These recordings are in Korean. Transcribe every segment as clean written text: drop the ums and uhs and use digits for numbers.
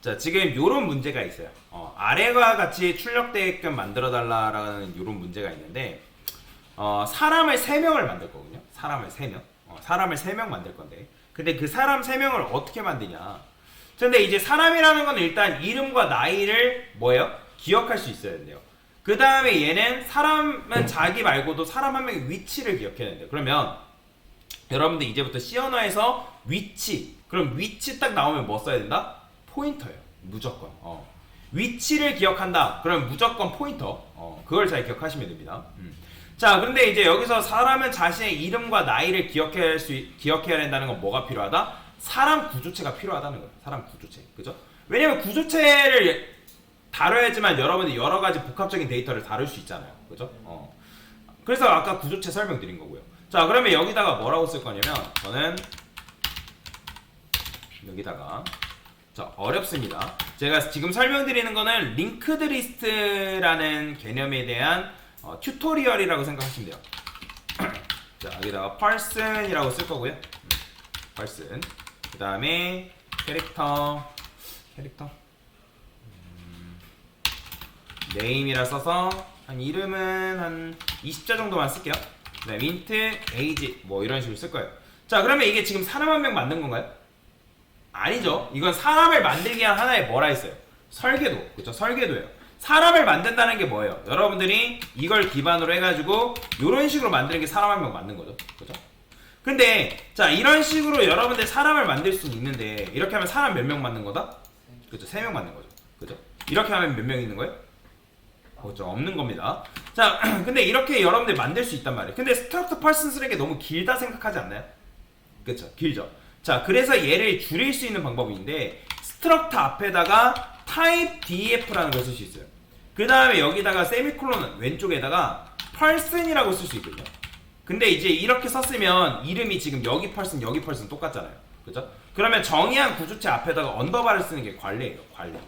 자, 지금 요런 문제가 있어요. 아래와 같이 출력되게끔 만들어 달라라는 요런 문제가 있는데, 사람을 3명을 만들 거거든요. 사람을 3명. 사람을 3명 만들 건데. 근데 그 사람 3명을 어떻게 만드냐. 근데 이제 사람이라는 건 일단 이름과 나이를 뭐예요? 기억할 수 있어야 돼요. 그 다음에 얘는 사람은 자기 말고도 사람 한 명의 위치를 기억해야 된대요. 그러면 여러분들 이제부터 C 언어에서 위치, 그럼 위치 딱 나오면 뭐 써야 된다? 포인터예요. 무조건. 위치를 기억한다. 그럼 무조건 포인터. 그걸 잘 기억하시면 됩니다. 자, 그런데 이제 여기서 사람은 자신의 이름과 나이를 기억해야 된다는 건 뭐가 필요하다? 사람 구조체가 필요하다는 거예요. 사람 구조체. 그죠? 왜냐면 구조체를 다뤄야지만 여러분이 여러 가지 복합적인 데이터를 다룰 수 있잖아요. 그죠? 그래서 아까 구조체 설명드린 거고요. 자, 그러면 여기다가 뭐라고 쓸 거냐면, 저는 여기다가, 자, 어렵습니다. 제가 지금 설명드리는 거는 링크드 리스트라는 개념에 대한 튜토리얼이라고 생각하시면 돼요. 자, 여기다가 person이라고 쓸 거고요. person. 그 다음에 캐릭터 name이라 써서 한 이름은 한 20자 정도만 쓸게요. 그 다음에 int, age 뭐 이런 식으로 쓸 거예요. 자, 그러면 이게 지금 사람 한 명 만든 건가요? 아니죠. 이건 사람을 만들기 위한 하나의 뭐라 했어요? 설계도. 그쵸? 설계도예요. 사람을 만든다는 게 뭐예요? 여러분들이 이걸 기반으로 해가지고 이런 식으로 만드는 게 사람 한 명 만든 거죠. 그죠? 근데 자, 이런 식으로 여러분들 사람을 만들 수는 있는데, 이렇게 하면 사람 몇 명 만든 거다? 그죠? 3명 만든 거죠. 그죠? 이렇게 하면 몇 명 있는 거예요? 그죠? 없는 겁니다. 자, 근데 이렇게 여러분들 만들 수 있단 말이에요. 근데 스트럭트 펄슨 쓰는 게 너무 길다 생각하지 않나요? 그쵸? 길죠? 자, 그래서 얘를 줄일 수 있는 방법인데, 스트럭트 앞에다가 type def라는 걸 쓸 수 있어요. 그 다음에 여기다가 세미콜론 왼쪽에다가 person이라고 쓸 수 있거든요. 근데 이제 이렇게 썼으면 이름이 지금 여기 person 여기 person 똑같잖아요. 그죠? 그러면 정의한 구조체 앞에다가 언더바를 쓰는 게 관례예요. 관례.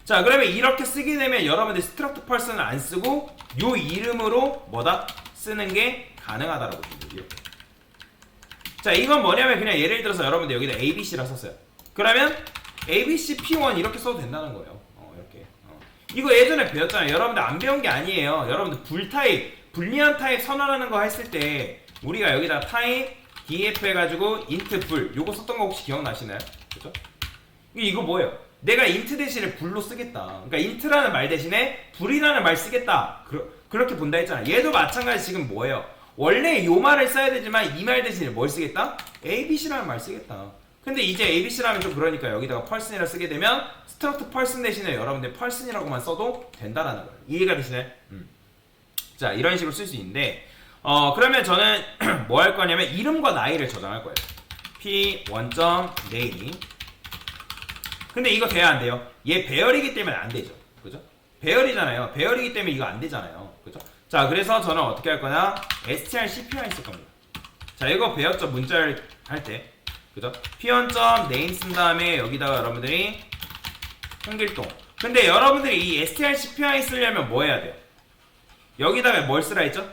자, 그러면 이렇게 쓰게 되면 여러분들 스트럭트 person을 안 쓰고 요 이름으로 뭐다? 쓰는 게 가능하다라고 보면 돼요. 이렇게. 자, 이건 뭐냐면 그냥 예를 들어서 여러분들 여기다 ABC라 썼어요. 그러면 ABC P1 이렇게 써도 된다는 거예요. 이렇게. 이거 예전에 배웠잖아요. 여러분들 안 배운 게 아니에요. 여러분들 불리한 타입 선언하는 거 했을 때 우리가 여기다 타입 df 해가지고 int 불 요거 썼던 거 혹시 기억나시나요? 그죠? 이거 뭐예요? 내가 int 대신에 불로 쓰겠다. 그러니까 int라는 말 대신에 불이라는 말 쓰겠다. 그렇게 본다 했잖아. 얘도 마찬가지. 지금 뭐예요? 원래 요 말을 써야 되지만 이 말 대신에 뭘 쓰겠다? ABC라는 말 쓰겠다. 근데 이제 ABC라면 좀 그러니까 여기다가 person이라 쓰게 되면 struct person 대신에 여러분들 person이라고만 써도 된다라는 거예요. 이해가 되시나요? 자, 이런 식으로 쓸 수 있는데, 그러면 저는 뭐 할 거냐면 이름과 나이를 저장할 거예요. p1.name. 근데 이거 돼야 안 돼요? 얘 배열이기 때문에 안 되죠. 그죠? 배열이잖아요. 배열이기 때문에 이거 안 되잖아요. 그죠? 자, 그래서 저는 어떻게 할 거냐? strcpy 쓸 겁니다. 자, 이거 배웠죠? 문자를 할 때. 그죠? p1.name 쓴 다음에 여기다가 여러분들이 홍길동. 근데 여러분들이 이 strcpy 쓰려면 뭐 해야 돼요? 여기다가 뭘 쓰라 했죠?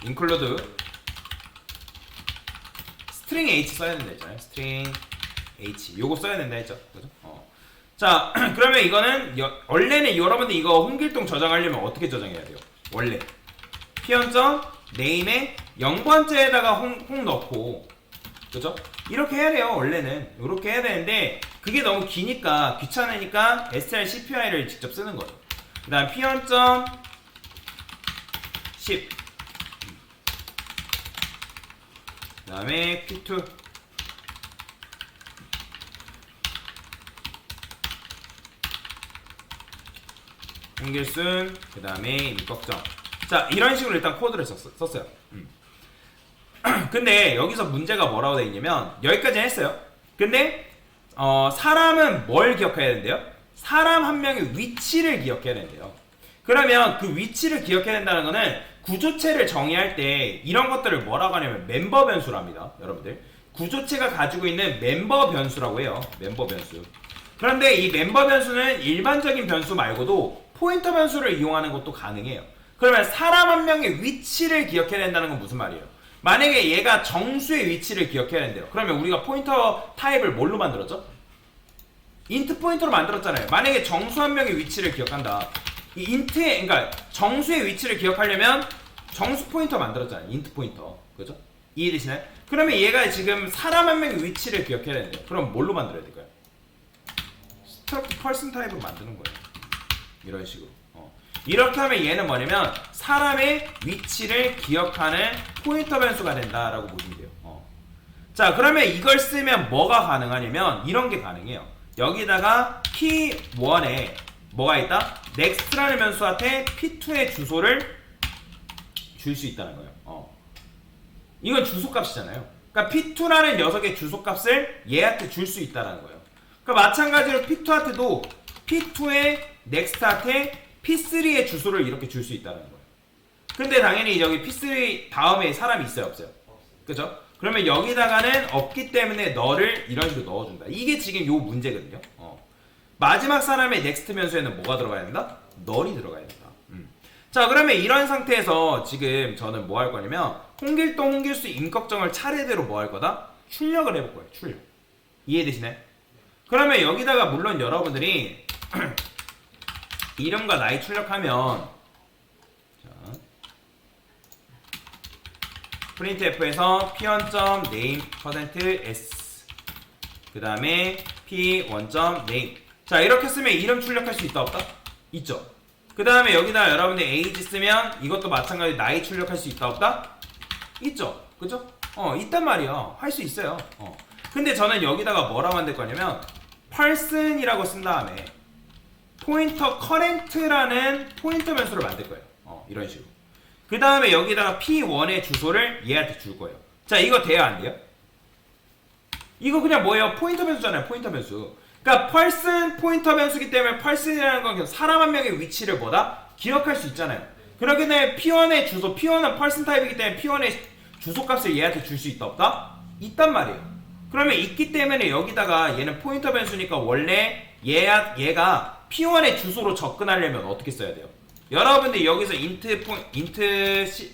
include string h 써야 된다 했잖아요. string h 요거 써야 된다 했죠. 그죠? 자, 그러면 이거는 원래는 여러분들 이거 홍길동 저장하려면 어떻게 저장해야 돼요? 원래 p1.name에 0번째에다가 홍 넣고, 그죠? 이렇게 해야 돼요. 원래는 이렇게 해야 되는데 그게 너무 기니까 귀찮으니까 strcpy를 직접 쓰는 거예요. 그 다음 p1.10 그 다음에 p2 홍길순 그 다음에 임꺽정. 자, 이런 식으로 일단 코드를 썼어요. 근데 여기서 문제가 뭐라고 되어 있냐면 여기까지 했어요. 근데 사람은 뭘 기억해야 된대요? 사람 한 명의 위치를 기억해야 된대요. 그러면 그 위치를 기억해야 된다는 거는 구조체를 정의할 때 이런 것들을 뭐라고 하냐면 멤버 변수랍니다. 여러분들 구조체가 가지고 있는 멤버 변수라고 해요. 멤버 변수. 그런데 이 멤버 변수는 일반적인 변수 말고도 포인터 변수를 이용하는 것도 가능해요. 그러면 사람 한 명의 위치를 기억해야 된다는 건 무슨 말이에요? 만약에 얘가 정수의 위치를 기억해야 된대요. 그러면 우리가 포인터 타입을 뭘로 만들었죠? 인트 포인터로 만들었잖아요. 만약에 정수 한 명의 위치를 기억한다. 이 인트의, 그러니까 정수의 위치를 기억하려면 정수 포인터 만들었잖아요. 인트 포인터. 그죠? 이해되시나요? 그러면 얘가 지금 사람 한 명의 위치를 기억해야 되는데, 그럼 뭘로 만들어야 될까요? 스트럭트 펄슨 타입으로 만드는 거예요. 이런 식으로. 이렇게 하면 얘는 뭐냐면 사람의 위치를 기억하는 포인터 변수가 된다라고 보시면 돼요. 자, 그러면 이걸 쓰면 뭐가 가능하냐면 이런 게 가능해요. 여기다가 P1에 뭐가 있다? next라는 변수한테 P2의 주소를 줄 수 있다는 거예요. 이건 주소값이잖아요. 그러니까 P2라는 녀석의 주소값을 얘한테 줄 수 있다는 거예요. 그러니까 마찬가지로 P2한테도 P2의 next한테 P3의 주소를 이렇게 줄 수 있다는 거예요. 근데 당연히 여기 P3 다음에 사람이 있어요, 없어요? 그죠? 그러면 여기다가는 없기 때문에 너를 이런 식으로 넣어준다. 이게 지금 요 문제거든요. 마지막 사람의 next 변수에는 뭐가 들어가야 된다? 널이 들어가야 된다. 자, 그러면 이런 상태에서 지금 저는 뭐 할 거냐면 홍길동, 홍길수, 임꺽정을 차례대로 뭐 할 거다? 출력을 해볼 거예요. 출력. 이해되시나요? 그러면 여기다가 물론 여러분들이 이름과 나이 출력하면 자, printf에서 p1.name%s 그 다음에 p1.name 자, 이렇게 쓰면 이름 출력할 수 있다 없다? 있죠. 그 다음에 여기다 여러분들 age 쓰면 이것도 마찬가지로 나이 출력할 수 있다 없다? 있죠. 그죠? 있단 말이야. 할 수 있어요. 근데 저는 여기다가 뭐라 만들 거냐면 person이라고 쓴 다음에 포인터 current라는 포인터 변수를 만들 거예요. 이런 식으로. 그 다음에 여기다가 P1의 주소를 얘한테 줄 거예요. 자, 이거 돼요, 안 돼요? 이거 그냥 뭐예요? 포인터 변수잖아요, 포인터 변수. 그러니까 person 포인터 변수기 때문에 person이라는 건 사람 한 명의 위치를 뭐다? 기억할 수 있잖아요. 그렇기 때문에 P1의 주소, P1은 person 타입이기 때문에 P1의 주소값을 얘한테 줄 수 있다, 없다? 있단 말이에요. 그러면 있기 때문에 여기다가 얘는 포인터 변수니까 원래 얘가 P1의 주소로 접근하려면 어떻게 써야 돼요? 여러분들 여기서 int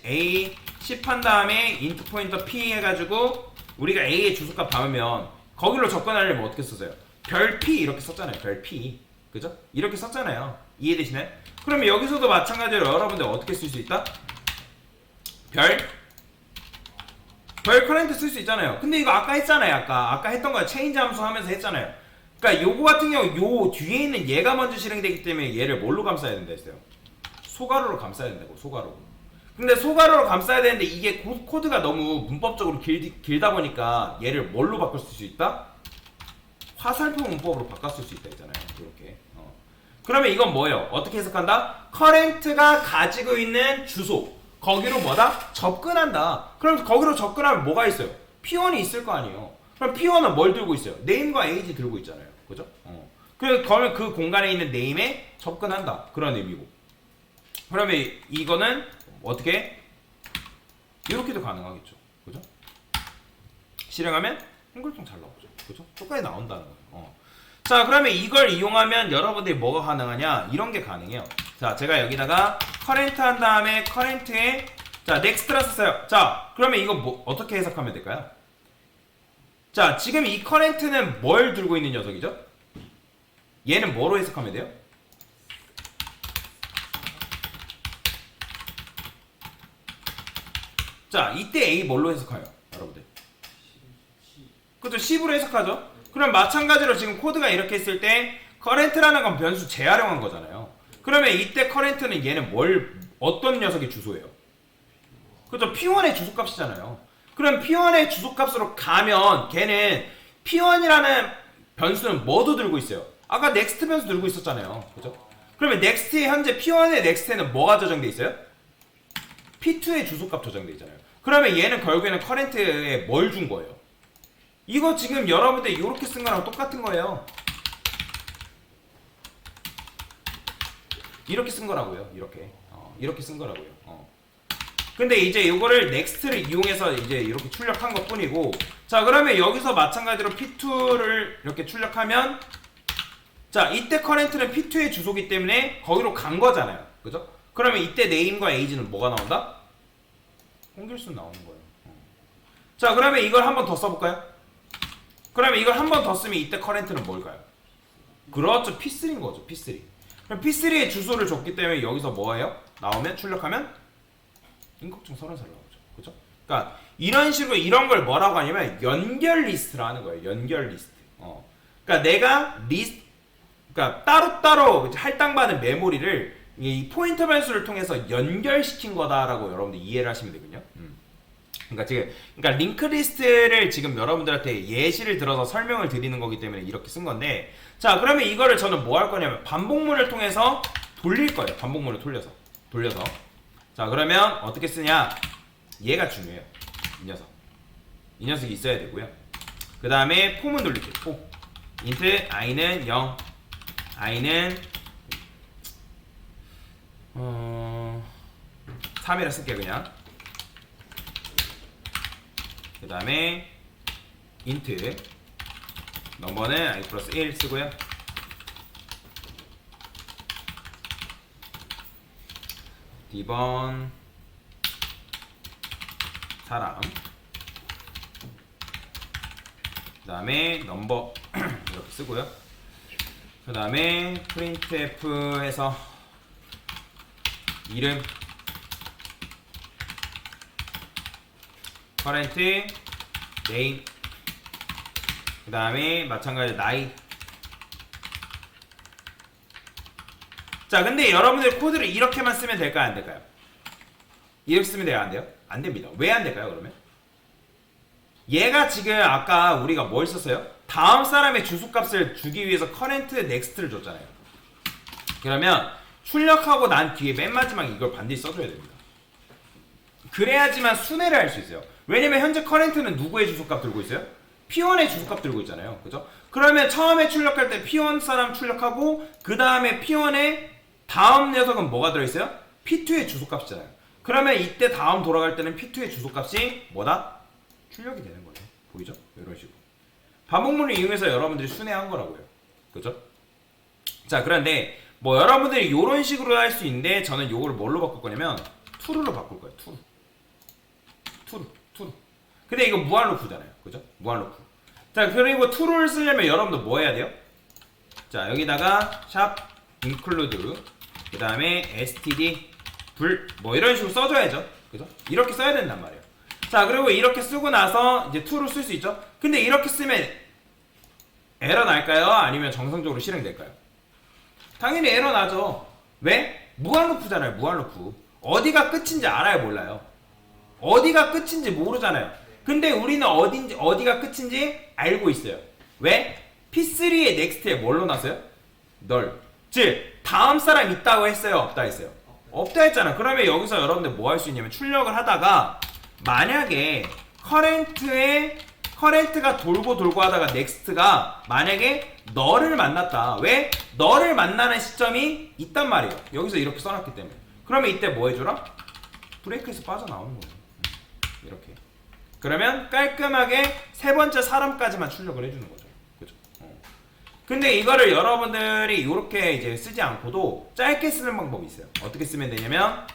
a 10 한 다음에 int 포인터 p 해가지고 우리가 a의 주소값 담으면 거기로 접근하려면 어떻게 썼어요? 별 p 이렇게 썼잖아요. 별 p. 그죠? 이렇게 썼잖아요. 이해되시나요? 그러면 여기서도 마찬가지로 여러분들 어떻게 쓸 수 있다? 별 커렌트 쓸 수 있잖아요. 근데 이거 아까 했잖아요. 아까 했던 거야. 체인지 함수 하면서 했잖아요. 그러니까 요거 같은 경우 요 뒤에 있는 얘가 먼저 실행이 되기 때문에 얘를 뭘로 감싸야 된다 했어요? 소가로로 감싸야 된다고. 소가로. 근데 소가로로 감싸야 되는데 이게 코드가 너무 문법적으로 길다 보니까 얘를 뭘로 바꿀 수 있다? 화살표 문법으로 바꿨을 수 있다 했잖아요. 이렇게. 그러면 이건 뭐예요? 어떻게 해석한다? 커렌트가 가지고 있는 주소 거기로 뭐다? 접근한다. 그럼 거기로 접근하면 뭐가 있어요? P1이 있을 거 아니에요. 그럼 P1은 뭘 들고 있어요? 네임과 age 들고 있잖아요. 그죠? 그러면 그 공간에 있는 네임에 접근한다. 그런 의미고. 그러면 이거는 어떻게? 이렇게도 가능하겠죠. 그죠? 실행하면 홍길동 잘 나오죠. 그죠? 똑같이 나온다는 거예요. 자, 그러면 이걸 이용하면 여러분들이 뭐가 가능하냐? 이런 게 가능해요. 자, 제가 여기다가 current 한 다음에 current에 자, next라 썼어요. 자, 그러면 이거 뭐 어떻게 해석하면 될까요? 자, 지금 이 current는 뭘 들고 있는 녀석이죠? 얘는 뭐로 해석하면 돼요? 자, 이때 A 뭘로 해석해요? 여러분들. 그죠? 10으로 해석하죠? 그럼 마찬가지로 지금 코드가 이렇게 했을 때 current라는 건 변수 재활용한 거잖아요. 그러면 이때 current는 얘는 어떤 녀석의 주소예요? 그죠? P1의 주소값이잖아요. 그럼 P1의 주소값으로 가면 걔는 P1이라는 변수는 뭐도 들고 있어요? 아까 next 변수 들고 있었잖아요. 그죠? 그러면 next에 현재 P1의 next에는 뭐가 저장돼 있어요? P2의 주소값 저장돼 있잖아요. 그러면 얘는 결국에는 current에 뭘 준 거예요? 이거 지금 여러분들 이렇게 쓴 거랑 똑같은 거예요. 이렇게 쓴 거라고요. 이렇게 쓴 거라고요. 근데 이제 이거를 next를 이용해서 이제 이렇게 출력한 것 뿐이고, 자, 그러면 여기서 마찬가지로 p2를 이렇게 출력하면, 자, 이때 current는 p2의 주소기 때문에 거기로 간 거잖아요. 그죠? 그러면 이때 name과 age는 뭐가 나온다? 홍길수 나오는 거예요. 자, 그러면 이걸 한 번 더 써볼까요? 그러면 이걸 한 번 더 쓰면 이때 current는 뭘까요? 그렇죠. P3인 거죠. P3. 그럼 P3의 주소를 줬기 때문에 여기서 뭐예요? 나오면 출력하면 인걱정 30살 나오죠. 그죠? 그러니까 이런 식으로 이런 걸 뭐라고 하냐면 연결 리스트라 하는 거예요. 연결 리스트. 그러니까 내가 그러니까 따로따로 할당받은 메모리를 이 포인터 변수를 통해서 연결시킨 거다라고 여러분들 이해를 하시면 되거든요. 그러니까 링크 리스트를 지금 여러분들한테 예시를 들어서 설명을 드리는 거기 때문에 이렇게 쓴 건데, 자 그러면 이거를 저는 뭐 할 거냐면 반복문을 통해서 돌릴 거예요. 반복문을 돌려서. 자 그러면 어떻게 쓰냐? 얘가 중요해요. 이 녀석이 있어야 되고요. 그 다음에 폼은 돌릴게요. 폼. 인트 i는 0, i는 3이라 쓸게요 그냥. 그 다음에 인트 넘버는 i 플러스 1 쓰고요. D번 사람, 그 다음에 넘버 이렇게 쓰고요. 그 다음에 printf에서 이름, current, name, 그 다음에 마찬가지로 나이. 자 근데 여러분들 코드를 이렇게만 쓰면 될까요 안 될까요? 이렇게 쓰면 돼요 안 돼요? 안 됩니다. 왜 안 될까요 그러면? 얘가 지금 아까 우리가 뭘 썼어요? 다음 사람의 주소값을 주기 위해서 current next를 줬잖아요. 그러면 출력하고 난 뒤에 맨 마지막에 이걸 반드시 써줘야 됩니다. 그래야지만 순회를 할 수 있어요. 왜냐면 현재 current는 누구의 주소값 들고 있어요? P1의 주소값 들고 있잖아요. 그죠? 그러면 처음에 출력할 때 P1 사람 출력하고 그 다음에 P1의 다음 녀석은 뭐가 들어있어요? P2의 주소값이잖아요. 그러면 이때 다음 돌아갈 때는 P2의 주소값이 뭐다? 출력이 되는 거죠. 보이죠? 이런 식으로. 반복문을 이용해서 여러분들이 순회한 거라고요. 그죠? 자, 그런데 뭐 여러분들이 이런 식으로 할 수 있는데 저는 요거를 뭘로 바꿀 거냐면 true로 바꿀 거예요. true. 근데 이거 무한 루프잖아요. 그죠? 무한 루프. 자, 그리고 true를 쓰려면 여러분들 뭐 해야 돼요? 자, 여기다가 샵 include 그 다음에 std 불 뭐 이런 식으로 써줘야죠. 그죠? 이렇게 써야 된단 말이에요. 자, 그리고 이렇게 쓰고 나서 이제 true로 쓸 수 있죠. 근데 이렇게 쓰면 에러 날까요? 아니면 정상적으로 실행될까요? 당연히 에러 나죠. 왜? 무한 루프잖아요. 무한 루프. 어디가 끝인지 알아요, 몰라요? 어디가 끝인지 모르잖아요. 근데 우리는 어디가 끝인지 알고 있어요. 왜? P3의 넥스트에 뭘 넣어놨어요? 널. 즉 다음 사람 있다고 했어요? 없다 했어요? 없다 했잖아. 그러면 여기서 여러분들 뭐 할 수 있냐면 출력을 하다가 만약에 커렌트가 돌고 하다가 넥스트가 만약에 너를 만났다. 왜? 너를 만나는 시점이 있단 말이에요. 여기서 이렇게 써놨기 때문에. 그러면 이때 뭐 해줘라? 브레이크에서 빠져나오는 거예요. 이렇게. 그러면 깔끔하게 세 번째 사람까지만 출력을 해주는 거죠. 그죠? 근데 이거를 여러분들이 이렇게 이제 쓰지 않고도 짧게 쓰는 방법이 있어요. 어떻게 쓰면 되냐면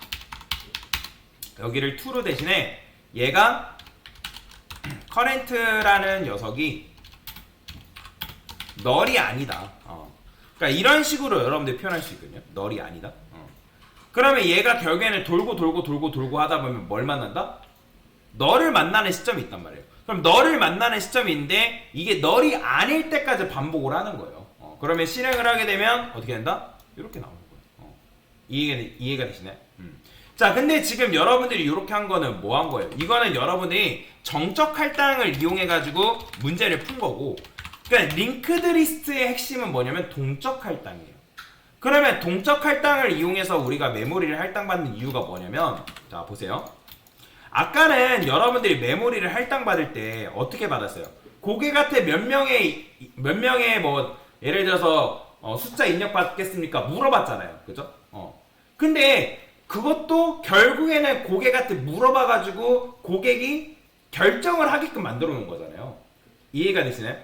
여기를 true로 대신에 얘가 current라는 녀석이 널이 아니다. 그러니까 이런 식으로 여러분들이 표현할 수 있거든요. 널이 아니다. 그러면 얘가 결국에는 돌고 하다 보면 뭘 만난다? 너를 만나는 시점이 있단 말이에요. 그럼 너를 만나는 시점이 있는데 이게 널이 아닐 때까지 반복을 하는 거예요. 그러면 실행을 하게 되면 어떻게 된다? 이렇게 나오는 거예요. 이해가 되시나요? 자, 근데 지금 여러분들이 이렇게 한 거는 뭐 한 거예요? 이거는 여러분이 정적 할당을 이용해 가지고 문제를 푼 거고, 그러니까 링크드 리스트의 핵심은 뭐냐면 동적 할당이에요. 그러면 동적 할당을 이용해서 우리가 메모리를 할당받는 이유가 뭐냐면, 자 보세요. 아까는 여러분들이 메모리를 할당받을 때 어떻게 받았어요? 고객한테 몇 명의 뭐 예를 들어서 숫자 입력받겠습니까? 물어봤잖아요. 그죠? 근데 그것도 결국에는 고객한테 물어봐가지고 고객이 결정을 하게끔 만들어 놓은 거잖아요. 이해가 되시나요?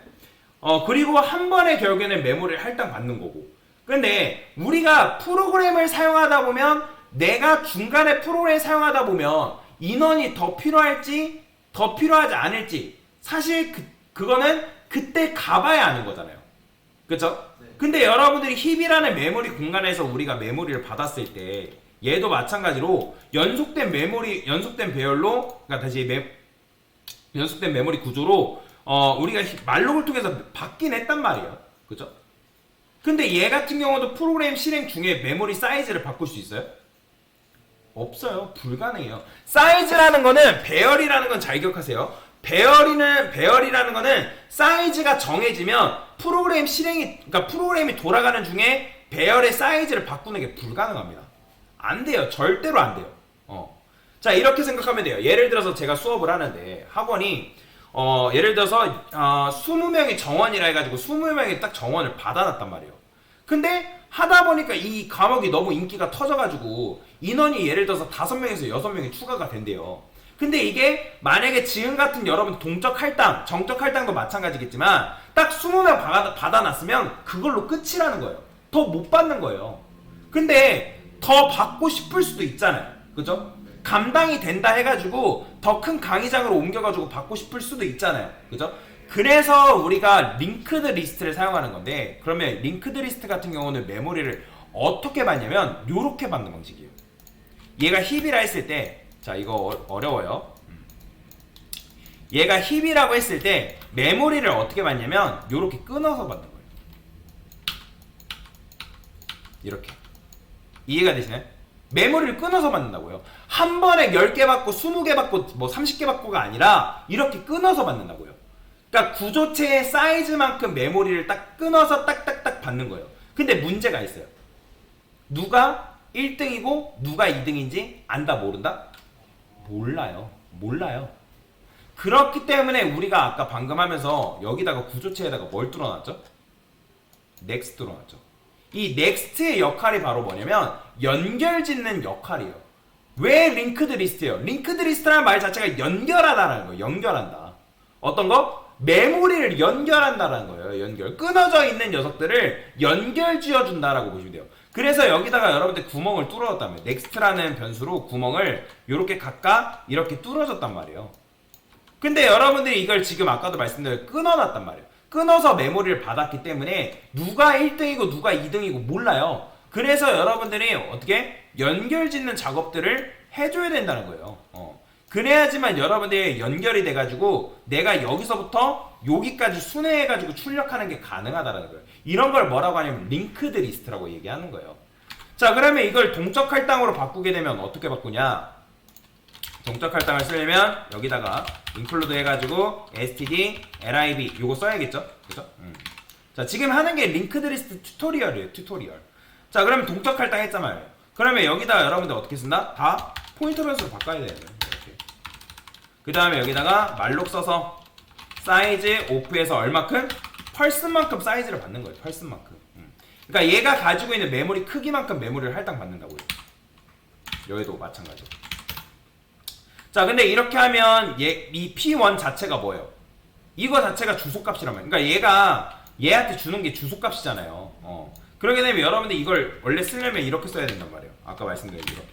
그리고 한 번에 결국에는 메모리를 할당받는 거고. 근데 우리가 프로그램을 사용하다 보면 내가 중간에 프로그램을 사용하다 보면 인원이 더 필요할지 더 필요하지 않을지 사실 그거는 그때 가봐야 아는 거잖아요. 그쵸? 네. 근데 여러분들이 힙이라는 메모리 공간에서 우리가 메모리를 받았을 때 얘도 마찬가지로 연속된 메모리, 연속된 배열로, 그러니까 연속된 메모리 구조로 우리가 말록을 통해서 받긴 했단 말이에요. 그죠? 근데 얘 같은 경우도 프로그램 실행 중에 메모리 사이즈를 바꿀 수 있어요? 없어요. 불가능해요. 사이즈라는 거는 배열이라는 건 잘 기억하세요. 배열이라는 거는 사이즈가 정해지면 프로그램 실행이, 그러니까 프로그램이 돌아가는 중에 배열의 사이즈를 바꾸는 게 불가능합니다. 안 돼요. 절대로 안 돼요. 자, 이렇게 생각하면 돼요. 예를 들어서 제가 수업을 하는데 학원이 예를 들어서 20명이 정원이라 해가지고 20명이 딱 정원을 받아놨단 말이에요. 근데 하다 보니까 이 과목이 너무 인기가 터져가지고 인원이 예를 들어서 5명에서 6명이 추가가 된대요. 근데 이게 만약에 지금 같은 여러분 동적 할당, 정적 할당도 마찬가지겠지만 딱 20명 받아놨으면 그걸로 끝이라는 거예요. 더 못 받는 거예요. 근데 더 받고 싶을 수도 있잖아요. 그죠? 감당이 된다 해가지고 더 큰 강의장으로 옮겨가지고 받고 싶을 수도 있잖아요. 그죠? 그래서 우리가 링크드 리스트를 사용하는 건데, 그러면 링크드 리스트 같은 경우는 메모리를 어떻게 받냐면 요렇게 받는 방식이에요. 얘가 힙이라 했을 때, 자 이거 어려워요. 얘가 힙이라고 했을 때 메모리를 어떻게 받냐면 요렇게 끊어서 받는 거예요. 이렇게. 이해가 되시나요? 메모리를 끊어서 받는다고요. 한 번에 10개 받고 20개 받고 뭐 30개 받고가 아니라 이렇게 끊어서 받는다고요. 그러니까 구조체의 사이즈만큼 메모리를 딱 끊어서 딱딱딱 받는 거예요. 근데 문제가 있어요. 누가 1등이고 누가 2등인지 안다 모른다? 몰라요. 그렇기 때문에 우리가 아까 방금 하면서 여기다가 구조체에다가 뭘 뚫어놨죠? 넥스트 뚫어놨죠. 이 넥스트의 역할이 바로 뭐냐면 연결짓는 역할이에요. 왜 링크드 리스트예요? 링크드 리스트라는 말 자체가 연결하다라는 거예요. 연결한다. 어떤 거? 메모리를 연결한다라는 거예요. 끊어져 있는 녀석들을 연결 지어준다라고 보시면 돼요. 그래서 여기다가 여러분들 구멍을 뚫어줬다면 넥스트라는 변수로 구멍을 이렇게 각각 이렇게 뚫어줬단 말이에요. 근데 여러분들이 이걸 지금 아까도 말씀드린 끊어놨단 말이에요. 끊어서 메모리를 받았기 때문에 누가 1등이고 누가 2등이고 몰라요. 그래서 여러분들이 어떻게 연결짓는 작업들을 해줘야 된다는 거예요. 그래야지만 여러분들이 연결이 돼가지고 내가 여기서부터 여기까지 순회해가지고 출력하는 게 가능하다는 거예요. 이런 걸 뭐라고 하냐면 링크드 리스트라고 얘기하는 거예요. 자, 그러면 이걸 동적 할당으로 바꾸게 되면 어떻게 바꾸냐? 동적 할당을 쓰려면 여기다가 include 해가지고 std lib 요거 써야겠죠? 그죠? 자, 지금 하는 게 링크드 리스트 튜토리얼이에요. 튜토리얼. 자, 그러면 동적 할당 했잖아요. 그러면 여기다가 여러분들 어떻게 쓴다? 다 포인터 변수로 바꿔야 돼요. 이렇게. 그 다음에 여기다가 말록 써서 사이즈 오프에서 얼마큼? 펄슨만큼 사이즈를 받는 거예요. 펄슨만큼. 그러니까 얘가 가지고 있는 메모리 크기만큼 메모리를 할당 받는다고요. 여기도 마찬가지로. 자, 근데 이렇게 하면 이 P1 자체가 뭐예요? 이거 자체가 주소값이란 말이에요. 그러니까 얘가 얘한테 주는 게 주소값이잖아요. 그러게 되면 여러분들 이걸 원래 쓰려면 이렇게 써야 된단 말이에요. 아까 말씀드린 이렇게.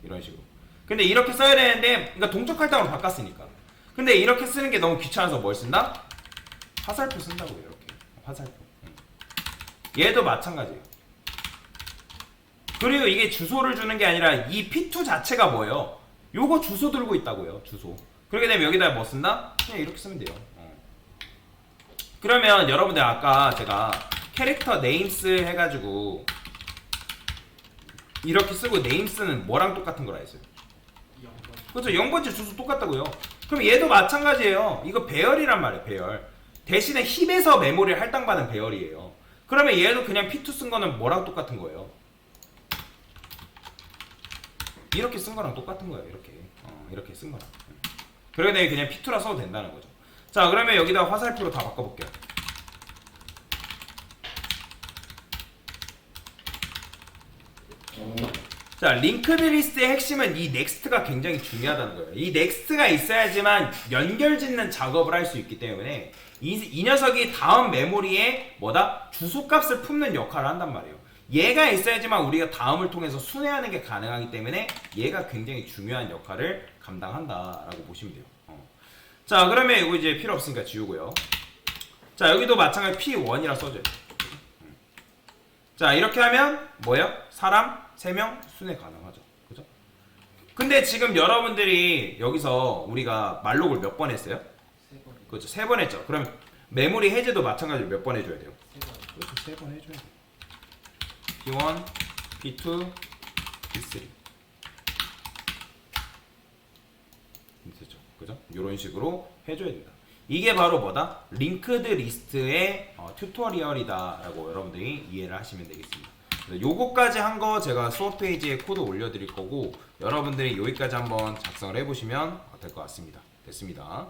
이런 식으로. 근데 이렇게 써야 되는데, 그러니까 동적 할당으로 바꿨으니까. 근데 이렇게 쓰는 게 너무 귀찮아서 뭘 쓴다? 화살표 쓴다고요. 이렇게. 화살표. 얘도 마찬가지예요. 그리고 이게 주소를 주는 게 아니라 이 P2 자체가 뭐예요? 요거 주소 들고 있다고요. 주소. 그렇게 되면 여기다 뭐 쓴다? 그냥 이렇게 쓰면 돼요. 그러면 여러분들 아까 제가 캐릭터 네임스 해가지고 이렇게 쓰고 네임스는 뭐랑 똑같은 거라 했어요? 0번. 그렇죠. 0번째 주소 똑같다고요. 그럼 얘도 마찬가지예요. 이거 배열이란 말이에요. 배열. 대신에 힙에서 메모리를 할당받는 배열이에요. 그러면 얘도 그냥 P2 쓴 거는 뭐랑 똑같은 거예요? 이렇게 쓴 거랑 똑같은 거예요. 이렇게 쓴 거랑. 그러게 되면 그냥 P2라 써도 된다는 거죠. 자, 그러면 여기다 화살표로 다 바꿔볼게요. 자, 링크드 리스트의 핵심은 이 넥스트가 굉장히 중요하다는 거예요. 이 넥스트가 있어야지만 연결 짓는 작업을 할 수 있기 때문에 이 녀석이 다음 메모리에 뭐다? 주소값을 품는 역할을 한단 말이에요. 얘가 있어야지만 우리가 다음을 통해서 순회하는 게 가능하기 때문에 얘가 굉장히 중요한 역할을 감당한다라고 보시면 돼요. 자, 그러면 이거 이제 필요 없으니까 지우고요. 자, 여기도 마찬가지 P1이라 써줘요. 자 이렇게 하면 뭐예요? 사람 3명 순회 가능하죠. 그죠? 근데 지금 여러분들이 여기서 우리가 말록을 몇 번 했어요? 3번. 그렇죠. 3번 했죠. 그럼 메모리 해제도 마찬가지로 몇 번 해줘야 돼요? 3번. 그렇죠. 3번 해줘야 돼요. P1, P2, P3. 됐죠. 그죠? 이런 식으로 해줘야 된다. 이게 바로 뭐다? 링크드 리스트의 튜토리얼이다라고 여러분들이 이해를 하시면 되겠습니다. 요거까지 한 거 제가 수업 페이지에 코드 올려드릴 거고 여러분들이 여기까지 한번 작성을 해보시면 될 것 같습니다. 됐습니다.